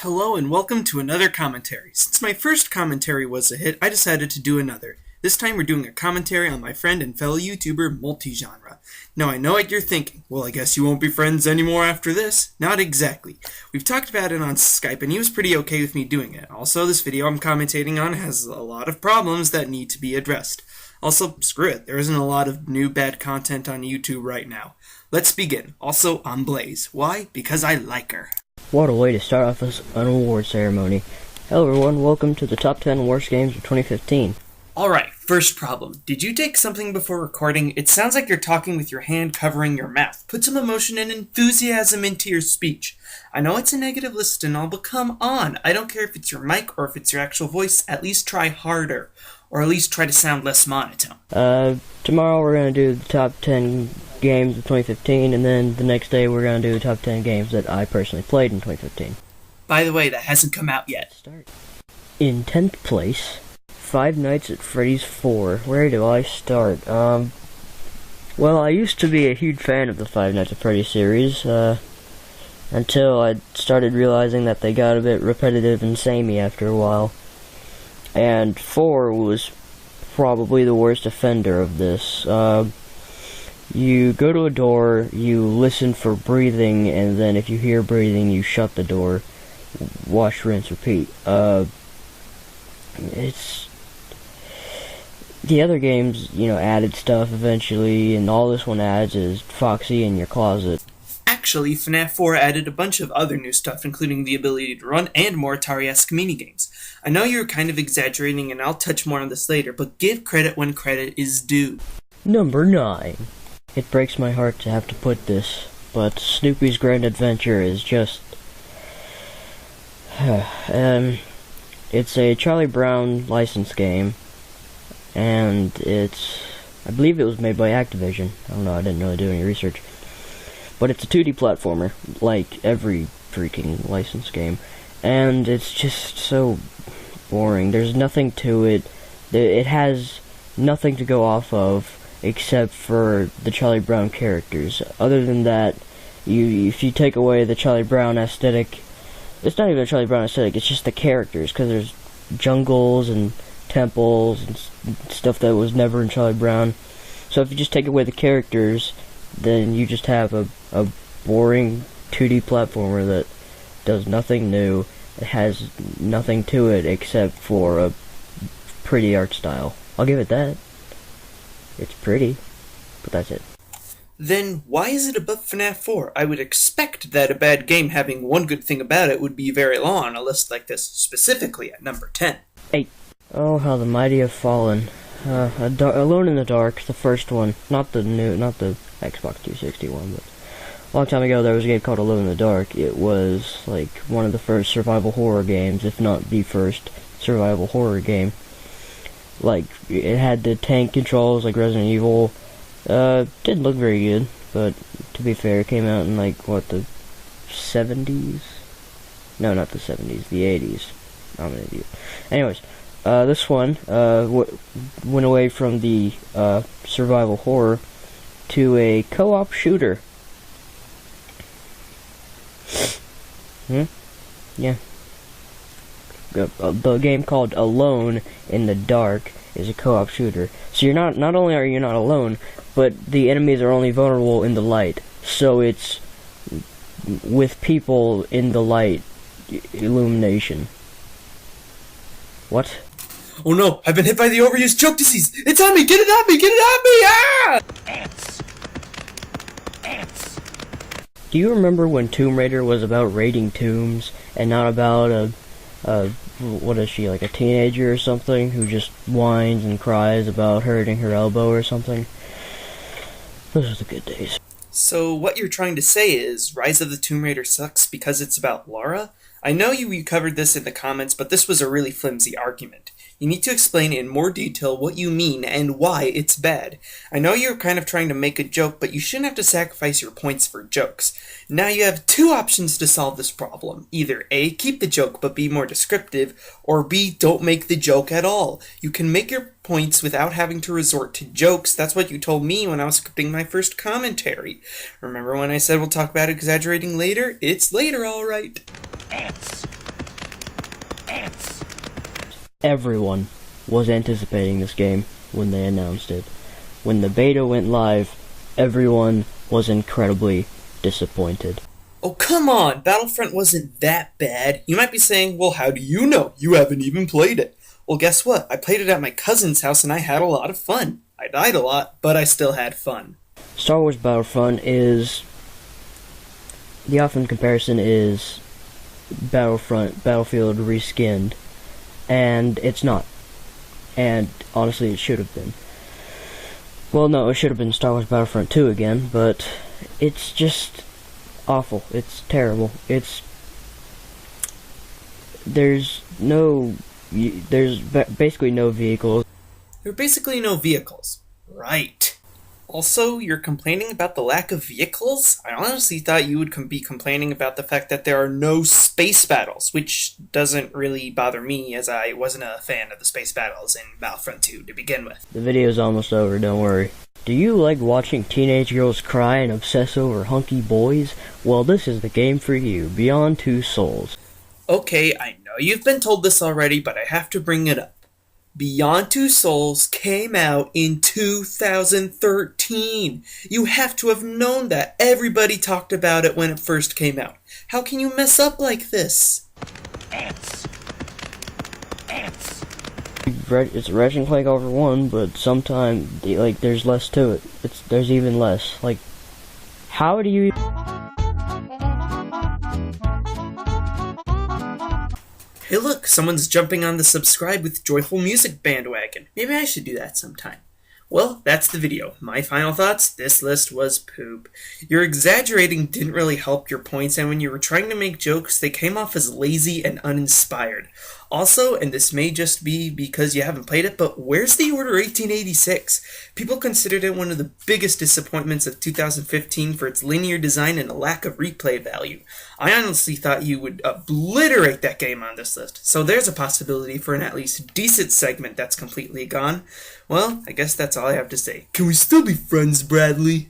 Hello and welcome to another commentary. Since my first commentary was a hit, I decided to do another. This time we're doing a commentary on my friend and fellow YouTuber, MuitiGenre. Now I know what you're thinking. Well, I guess you won't be friends anymore after this? Not exactly. We've talked about it on Skype and he was pretty okay with me doing it. Also, this video I'm commentating on has a lot of problems that need to be addressed. Also, screw it, there isn't a lot of new bad content on YouTube right now. Let's begin. Also, I'm Blaze. Why? Because I like her. What a way to start off an award ceremony. Hello everyone, welcome to the top 10 worst games of 2015. Alright, first problem. Did you take something before recording? It sounds like you're talking with your hand covering your mouth. Put some emotion and enthusiasm into your speech. I know it's a negative list and all, but come on. I don't care if it's your mic or if it's your actual voice, at least try harder. Or at least try to sound less monotone. Tomorrow we're going to do the top 10 games of 2015, and then the next day we're going to do the top 10 games that I personally played in 2015. By the way, that hasn't come out yet. In 10th place, Five Nights at Freddy's 4. Where do I start? Well, I used to be a huge fan of the Five Nights at Freddy's series, until I started realizing that they got a bit repetitive and samey after a while. And 4 was probably the worst offender of this. You go to a door, you listen for breathing, and then if you hear breathing, you shut the door. Wash, rinse, repeat. It's... The other games, added stuff eventually, and all this one adds is Foxy in your closet. Actually, FNAF 4 added a bunch of other new stuff, including the ability to run and more Atari-esque minigames. I know you're kind of exaggerating, and I'll touch more on this later, but give credit when credit is due. Number 9. It breaks my heart to have to put this, but Snoopy's Grand Adventure is just... it's a Charlie Brown licensed game, and I believe it was made by Activision. I don't know, I didn't really do any research. But it's a 2D platformer, like every freaking licensed game. And it's just so boring. There's nothing to it. It has nothing to go off of except for the Charlie Brown characters. Other than that, if you take away the Charlie Brown aesthetic, it's not even a Charlie Brown aesthetic, it's just the characters, because there's jungles and temples and stuff that was never in Charlie Brown. So if you just take away the characters, then you just have a boring 2D platformer that does nothing new. It has nothing to it except for a pretty art style. I'll give it that. It's pretty, but that's it. Then why is it above FNAF 4? I would expect that a bad game having one good thing about it would be very low on a list like this, specifically at number 10. 8. Oh, how the mighty have fallen. Alone in the Dark, the first one, not the Xbox 360 one, but a long time ago there was a game called Alone in the Dark. It was like one of the first survival horror games, if not the first survival horror game. Like, it had the tank controls like Resident Evil. Didn't look very good, but to be fair, it came out in like, the 70s? No, not the 70s, the 80s. I'm an idiot. Anyways, this one went away from the survival horror to a co-op shooter. Yeah. The game called Alone in the Dark is a co-op shooter. So you're not only are you not alone, but the enemies are only vulnerable in the light. So it's with people in the light illumination. What? Oh no, I've been hit by the overused choke disease! It's on me! Get it on me! Get it on me! Ah! Ants! Do you remember when Tomb Raider was about raiding tombs and not about what is she, like a teenager or something who just whines and cries about hurting her elbow or something? Those are the good days. So what you're trying to say is Rise of the Tomb Raider sucks because it's about Lara? I know you covered this in the comments, but this was a really flimsy argument. You need to explain in more detail what you mean and why it's bad. I know you're kind of trying to make a joke, but you shouldn't have to sacrifice your points for jokes. Now you have two options to solve this problem. Either A, keep the joke but be more descriptive, or B, don't make the joke at all. You can make your points without having to resort to jokes. That's what you told me when I was scripting my first commentary. Remember when I said we'll talk about exaggerating later? It's later, alright. Ants. Everyone was anticipating this game when they announced it. When the beta went live, everyone was incredibly disappointed. Oh, come on! Battlefront wasn't that bad. You might be saying, well, how do you know? You haven't even played it. Well, guess what? I played it at my cousin's house and I had a lot of fun. I died a lot, but I still had fun. Star Wars Battlefront is... The often comparison is Battlefield reskinned. And it's not. And honestly, it should have been. Well, no, it should have been Star Wars Battlefront 2 again, but it's just awful. It's terrible. There's basically no vehicles. There are basically no vehicles. Right. Also, you're complaining about the lack of vehicles? I honestly thought you would be complaining about the fact that there are no space battles, which doesn't really bother me, as I wasn't a fan of the space battles in Battlefront 2 to begin with. The video's almost over, don't worry. Do you like watching teenage girls cry and obsess over hunky boys? Well, this is the game for you, Beyond Two Souls. Okay, I know you've been told this already, but I have to bring it up. Beyond Two Souls came out in 2013. You have to have known that. Everybody talked about it when it first came out. How can you mess up like this? Ants. It's Ratchet and Clank over 1, but sometimes, there's less to it. There's even less. How do you... Hey look, someone's jumping on the subscribe with joyful music bandwagon. Maybe I should do that sometime. Well, that's the video. My final thoughts, this list was poop. Your exaggerating didn't really help your points, and when you were trying to make jokes, they came off as lazy and uninspired. Also, and this may just be because you haven't played it, but where's the Order 1886? People considered it one of the biggest disappointments of 2015 for its linear design and a lack of replay value. I honestly thought you would obliterate that game on this list, so there's a possibility for an at least decent segment that's completely gone. Well, I guess that's all I have to say. Can we still be friends, Bradley?